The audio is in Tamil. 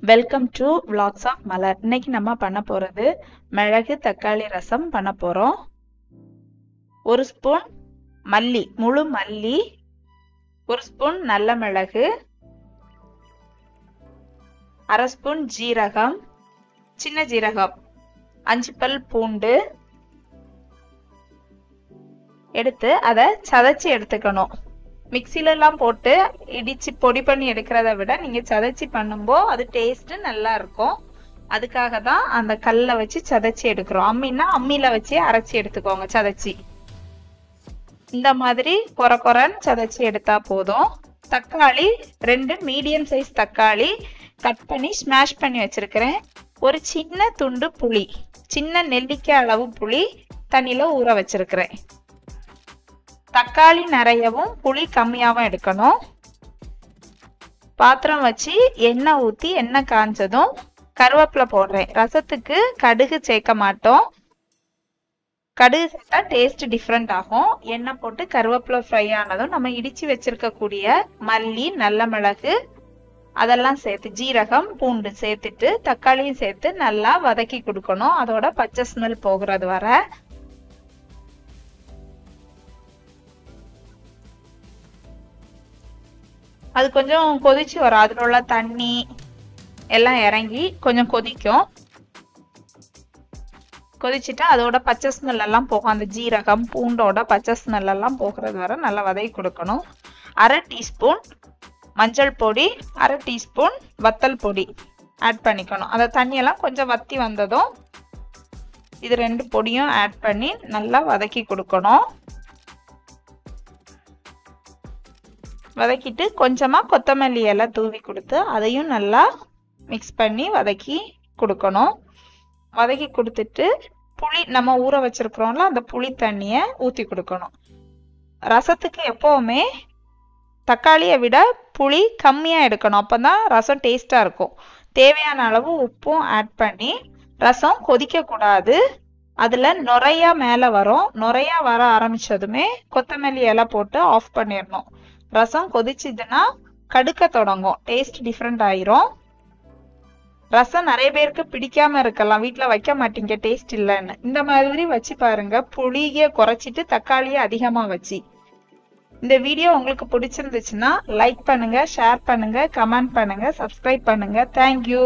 வெல்கம் டு vlogs ஆஃப் மலர். இன்னைக்கு நம்ம பண்ண போறது மிளகு தக்காளி ரசம் பண்ண போறோம். ஒரு ஸ்பூன் மல்லி, முழு மல்லி, ஒரு ஸ்பூன் நல்ல மிளகு, அரை ஸ்பூன் ஜீரகம், சின்ன ஜீரகம், 5 பல் பூண்டு எடுத்து அதை சதைச்சி எடுத்துக்கணும். மிக்ஸில எல்லாம் போட்டு இடிச்சு பொடி பண்ணி எடுக்கிறத விட நீங்க சதைச்சி பண்ணும்போது அது டேஸ்ட் நல்லா இருக்கும். அதுக்காக தான் அந்த கல்லை வச்சு சதைச்சி எடுக்கிறோம். அம்மின்னா அம்மியில வச்சு அரைச்சி எடுத்துக்கோங்க. சதைச்சி இந்த மாதிரி கொரன்னு சதைச்சி எடுத்தா போதும். தக்காளி 2 மீடியம் சைஸ் தக்காளி கட் பண்ணி ஸ்மாஷ் பண்ணி வச்சிருக்கிறேன். ஒரு சின்ன துண்டு புளி, சின்ன நெல்லிக்காய் அளவு புளி தண்ணியில ஊற வச்சிருக்கிறேன். தக்காளி நிறையவும் புளி கம்மியாவும் எடுக்கணும். பாத்திரம் வச்சு எண்ணெய் ஊற்றி எண்ணெய் காஞ்சதும் கருவேப்பிலை போடுறேன். ரசத்துக்கு கடுகு சேர்க்க மாட்டோம். கடுகு சேர்த்தா டேஸ்ட் டிஃப்ரெண்ட் ஆகும். எண்ணெய் போட்டு கருவேப்பிலை ஃப்ரை ஆனதும் நம்ம இடிச்சு வச்சிருக்கக்கூடிய மல்லி, நல்ல மிளகு அதெல்லாம் சேர்த்து ஜீரகம், பூண்டு சேர்த்துட்டு தக்காளியும் சேர்த்து நல்லா வதக்கி கொடுக்கணும். அதோட பச்சை ஸ்மெல் போகிறது வர. அது கொஞ்சம் கொதிச்சு வரும். அதில் உள்ள தண்ணி எல்லாம் இறங்கி கொஞ்சம் கொதிக்கும். கொதிச்சுட்டா அதோட பச்சை ஸ்மெல் எல்லாம் போகும். அந்த ஜீரகம் பூண்டோட பச்சை ஸ்மெல் எல்லாம் போகிறது வர நல்லா வதக்கி கொடுக்கணும். அரை டீஸ்பூன் மஞ்சள் பொடி, அரை டீஸ்பூன் வத்தல் பொடி ஆட் பண்ணிக்கணும். அந்த தண்ணியெல்லாம் கொஞ்சம் வத்தி வந்ததும் இது 2 பொடியும் ஆட் பண்ணி நல்லா வதக்கி கொடுக்கணும். வதக்கிட்டு கொஞ்சமா கொத்தமல்லி இலை தூவி கொடுத்து அதையும் நல்லா மிக்ஸ் பண்ணி வதக்கி கொடுக்கணும். வதக்கி கொடுத்துட்டு புளி நம்ம ஊற வச்சிருக்கிறோம்ல அந்த புளி தண்ணியை ஊற்றி கொடுக்கணும். ரசத்துக்கு எப்பவுமே தக்காளியை விட புளி கம்மியாக எடுக்கணும். அப்போதான் ரசம் டேஸ்டாக இருக்கும். தேவையான அளவு உப்பும் ஆட் பண்ணி ரசம் கொதிக்கக்கூடாது. அதில் நுரையா மேலே வரும். நுரையா வர ஆரம்பிச்சதுமே கொத்தமல்லி இலை போட்டு ஆஃப் பண்ணிடணும். ரசம் கொதிச்சுதுன்னா கடுக்க தொடங்கும். டேஸ்ட் டிஃப்ரெண்ட் ஆயிரும். ரசம் நிறைய பேருக்கு பிடிக்காம இருக்கலாம். வீட்டில் வைக்க மாட்டீங்க டேஸ்ட் இல்லைன்னு. இந்த மாதிரி வச்சு பாருங்க. புளியை குறைச்சிட்டு தக்காளியை அதிகமாக வச்சு. இந்த வீடியோ உங்களுக்கு பிடிச்சிருந்துச்சுன்னா லைக் பண்ணுங்க, ஷேர் பண்ணுங்க, கமெண்ட் பண்ணுங்க, சப்ஸ்கிரைப் பண்ணுங்க. தேங்க்யூ.